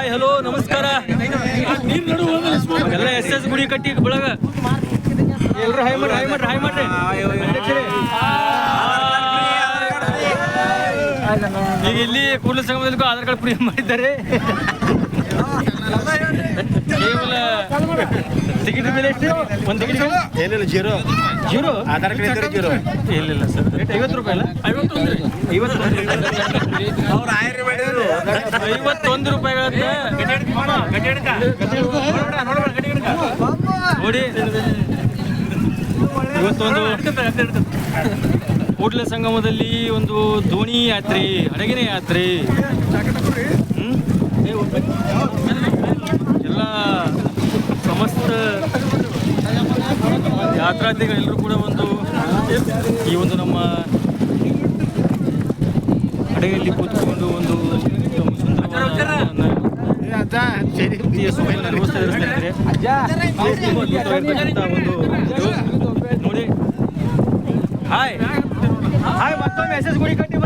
Hi hello ನಮಸ್ಕಾರ. ಎಲ್ಲ S S ಗುಡಿ ಕಟ್ಟಿ ಬೆಳಗ ಎಲ್ರು ಹಾಯ್ ಮಾಡ್ರಿ. ಈಗ ಇಲ್ಲಿ ಕೂಡಲ ಸಂಗಮದಲ್ಲಿಗೂ ಆಧಾರ್ ಕಾರ್ಡ್ ಫ್ರೀ ಮಾಡಿದ್ದಾರೆ. ಕೇವಲ ಟಿಕೆಟ್ ಮೇಲೆ ಎಷ್ಟು? ಒಂದು ಟಿಕೆಟ್ ಏನಿಲ್ಲ, ಜೀರೋ ಆಧಾರ್ ಕಾರ್ಡ್ ಜೀರೋ. ಇಲ್ಲ ಸರ್, 50 ರೂಪಾಯಿ ಅಲ್ಲ, 51 ರೂಪಾಯಿಗಳಂತೆ ನೋಡಿ. ಇವತ್ತೊಂದು ಕೂಡಲ ಸಂಗಮದಲ್ಲಿ ಒಂದು ದೋಣಿ ಯಾತ್ರೆ, ಹಡಗಿನ ಯಾತ್ರೆ, ಎಲ್ಲ ಸಮಸ್ತ ಯಾತ್ರಾರ್ಥಿಗಳೆಲ್ಲರೂ ಕೂಡ ಈ ಒಂದು ನಮ್ಮ ಹಡಗಲ್ಲಿ ಕೂತ್ಕೊಂಡು ಒಂದು ನೋಡಿ. ಹಾಯ್ ಮತ್ತೊಮ್ಮೆ ಮೆಸೇಜ್ ಗುಡಿ ಕಟ್ಟಿ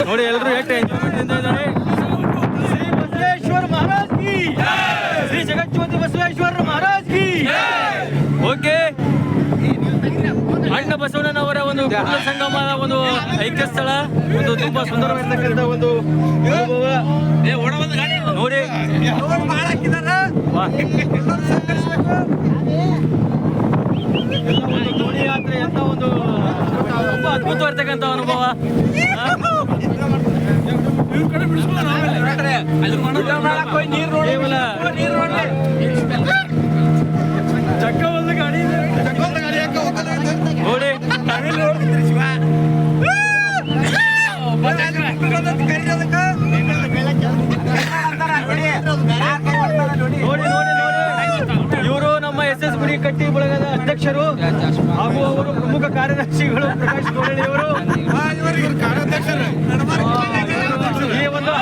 ನೋಡಿ. ಎಲ್ಲರೂ ಎಷ್ಟು ಎಂಜಾಯ್ಮೆಂಟ್ ಇದ್ದಾರೆ. ಶ್ರೀ ಬಸವೇಶ್ವರ ಮಹಾರಾಜ್ ಕಿ, ಶ್ರೀ ಜಗಜ್ಯೋತಿ ಬಸವೇಶ್ವರ ಮಹಾರಾಜ್ ಕಿ. ಓಕೆ, ಅಣ್ಣ ಬಸವಣ್ಣನವರ ಒಂದು ಕೂಡಲ ಸಂಗಮದ ಒಂದು ಐಕ್ಯ ಸ್ಥಳ, ಒಂದು ತುಂಬಾ ಸುಂದರವಾಗಿರ್ತಕ್ಕಂಥ ಒಂದು ನೋಡಿ. ಎಲ್ಲ ಒಂದು ದೋಣಿ ಯಾತ್ರೆ ಅಂತ ಒಂದು ತುಂಬಾ ಅದ್ಭುತವಾಗಿರ್ತಕ್ಕಂಥ ಅನುಭವ. ಚಕ್ಕವಲ್ಲ ಗಾಡಿ ನೋಡಿ. ಇವರು ನಮ್ಮ ಎಸ್ ಎಸ್ ಗುಡಿ ಕಟ್ಟಿ ಬಳಗದ ಅಧ್ಯಕ್ಷರು ಹಾಗೂ ಅವರು ಪ್ರಮುಖ ಕಾರ್ಯದರ್ಶಿಗಳು ಪ್ರಕಾಶ್ ಗೋಳಳ್ಳಿ ಅವರು. ಈ ಒಂದು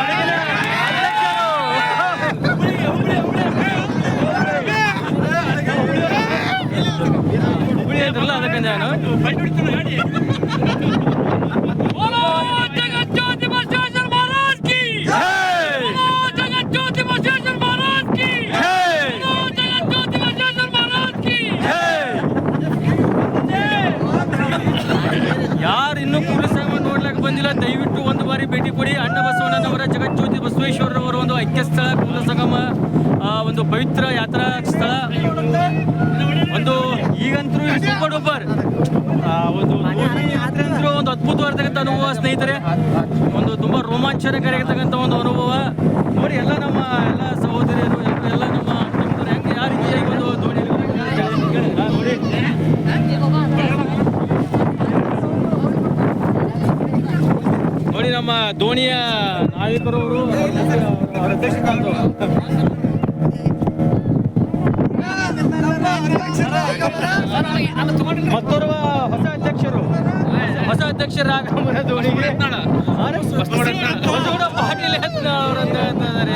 ಹುಬ್ಬಳ್ಳಿ ಅಂತಾರಲ್ಲ ಅದಕ್ಕೆ ನಾನು ಯಾರು ಇನ್ನೂ ಕೂಡಲ ಸಂಗಮ ನೋಡ್ಲಿಕ್ಕೆ ಬಂದಿಲ್ಲ, ದಯವಿಟ್ಟು ಒಂದು ಬಾರಿ ಭೇಟಿ ಕೊಡಿ. ಅಣ್ಣ ಬಸವಣ್ಣನವರ ಜಗಜ್ಯೋತಿ ಬಸವೇಶ್ವರರವರ ಒಂದು ಐಕ್ಯ ಸ್ಥಳ ಕೂಡಲ ಸಂಗಮ, ಒಂದು ಪವಿತ್ರ ಯಾತ್ರಾ ಸ್ಥಳ. ಒಂದು ಈಗಂತೂ ಸೂಪರ್ ಡೂಪರ್ ಒಂದು ಯಾತ್ರೆ ಅಂತೂ ಒಂದು ಅದ್ಭುತವಾಗಿರ್ತಕ್ಕಂಥ ಅನುಭವ ಸ್ನೇಹಿತರೆ. ಒಂದು ತುಂಬಾ ರೋಮಾಂಚನಕಾರಿಯಾಗಿರ್ತಕ್ಕಂಥ ಒಂದು ಅನುಭವ ನೋಡಿ. ಎಲ್ಲ ನಮ್ಮ ಎಲ್ಲ ಸಹೋದರಿಯರು, ಎಲ್ಲ ನಮ್ಮ ಹೆಂಗೆ ಯಾವ ರೀತಿಯಾಗಿ ಒಂದು ದೋಣಿ ನೋಡಿ. ನೋಡಿ ನಮ್ಮ ದೋಣಿಯ ನಾವಿಕರವರು ಮತ್ತೋರ್ವ ಹೊಸ ಅಧ್ಯಕ್ಷರಾಗಮನ ದೋಣಿಗೆ ಪಾಟೀಲ್ ಅವರಂತ ಹೇಳ್ತಾರೆ.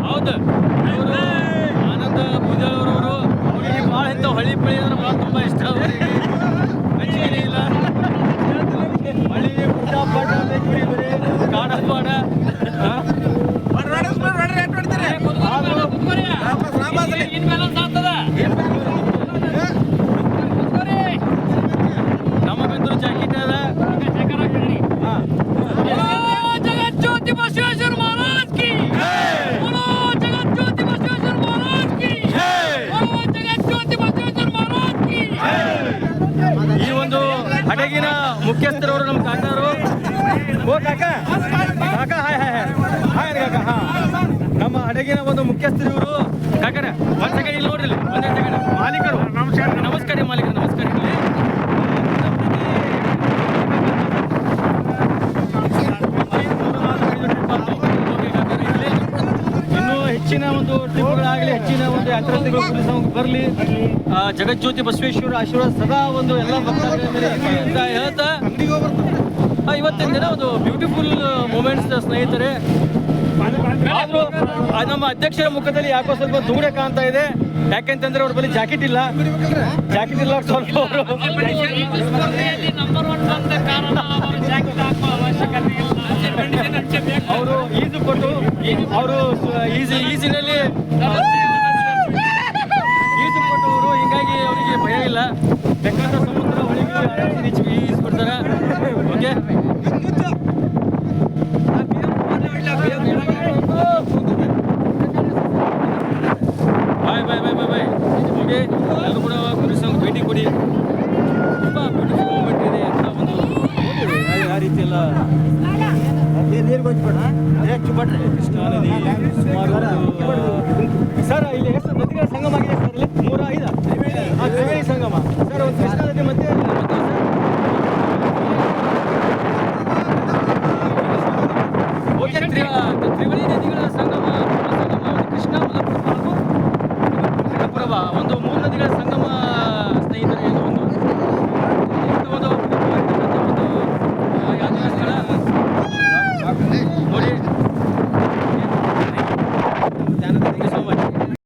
ಹೌದು, ಇವರು ಆನಂದ ಪೂಜಾರಿ ಅವರವರು. ಅವರಿಗೆ ಭಾಳ ಇಂಥ ಹಳ್ಳಿ ಪಳಿ ಅಂದ್ರೆ ಭಾಳ ತುಂಬ ಇಷ್ಟ. ಅವರಿಗೆ ಹಂಚೇನೇ ಇಲ್ಲ, ಹಳ್ಳಿ ಪೂಜಾ ಪಾಠ ಕಾಡ ಪಾಡ ನಮಗಂತೂ ಜಾಕೆಟ್ ಅದ. ಜಗಜ್ಯೋತಿ ಬಸವೇಶ್ವರ ಮಹಾರಾಜ್ ಕಿ, ಜಗಜ್ಯೋತಿ ಬಸವೇಶ್ವರ ಮಹಾರಾಜ್ ಕಿ, ಜಗಜ್ಯೋತಿ ಬಸವೇಶ್ವರ ಮಹಾರಾಜ್ ಕಿ. ಈ ಒಂದು ಹಡಗಿನ ಮುಖ್ಯಸ್ಥರವರು ನಮ್ಮ ಕಾಕಾರು. ಓ ಕಾಕ ಹಾಯ್ ಕಾಕ. ಹಾ, ನಮ್ಮ ಹಡಗಿನ ಒಂದು ಮುಖ್ಯಸ್ಥರು ಇವರು. ಕಾಕರ ಒಂದ್ ಸೆಕೆಂಡ್ ಇಲ್ಲಿ ನೋಡ್ರಿ, ಒಂದೇ ಸೆಕೆಂಡ್. ಮಾಲೀಕರು ನಮಸ್ಕಾರ ರೀ ಮಾಲೀಕರು, ನಮಸ್ಕಾರ. ಇನ್ನೂ ಹೆಚ್ಚಿನ ಒಂದು ಟ್ರಿಪ್ಗಳಾಗಲಿ, ಹೆಚ್ಚಿನ ಒಂದು ಯಾತ್ರಾರ್ಥಿಗಳು ಬರಲಿ. ಜಗಜ್ಯೋತಿ ಬಸವೇಶ್ವರ ಆಶೀರ್ವಾದ ಸದಾ ಒಂದು ಎಲ್ಲ ಭಕ್ತಾದಿಗಳ ಮೇಲೆ ಇರಲಿ ಅಂತ ಹೇಳ್ತಾ ಇವತ್ತಿನ ದಿನ ಒಂದು ಬ್ಯೂಟಿಫುಲ್ ಮೂಮೆಂಟ್ಸ್ ಸ್ನೇಹಿತರೆ. ಆದರೂ ನಮ್ಮ ಅಧ್ಯಕ್ಷರ ಮುಖದಲ್ಲಿ ಯಾಕೋ ಸ್ವಲ್ಪ ದೂರ ಕಾಣ್ತಾ ಇದೆ. ಯಾಕೆಂತಂದ್ರೆ ಅವ್ರ ಬಳಿ ಜಾಕೆಟ್ ಇಲ್ಲ ಸ್ವಲ್ಪ ಅವರು ಈಜುಪಟ್ಟು ಅವರು ಈಜಿನಲ್ಲಿ ಈಜುಪಟ್ಟವರು, ಹಿಂಗಾಗಿ ಅವರಿಗೆ ಭಯ ಇಲ್ಲ. ಬೇಕಾದ ಸಮುದ್ರ ಒಳಗೆ ಈಜ್ಬಿಡ್ತಾರೆ. ಓಕೆ, ಬಾಯ್. ಓಕೆ, ಎಲ್ಲರೂ ಕೂಡ ಕುರಿಸಂಗ್ ಭೇಟಿ ಕೊಡಿ. ತುಂಬ ಬ್ಯೂಟಿಫುಲ್ ಮೂಮೆಂಟ್ ಇದೆ ಅಂತ ಒಂದು ಆ ರೀತಿ ಎಲ್ಲ ಕೃಷ್ಣಾ ನದಿ ಸುಮಾರು ಸರ್ ಇಲ್ಲಿ ಎಷ್ಟು ನದಿಗಳ ಸಂಗಮ ಆಗಿದೆ.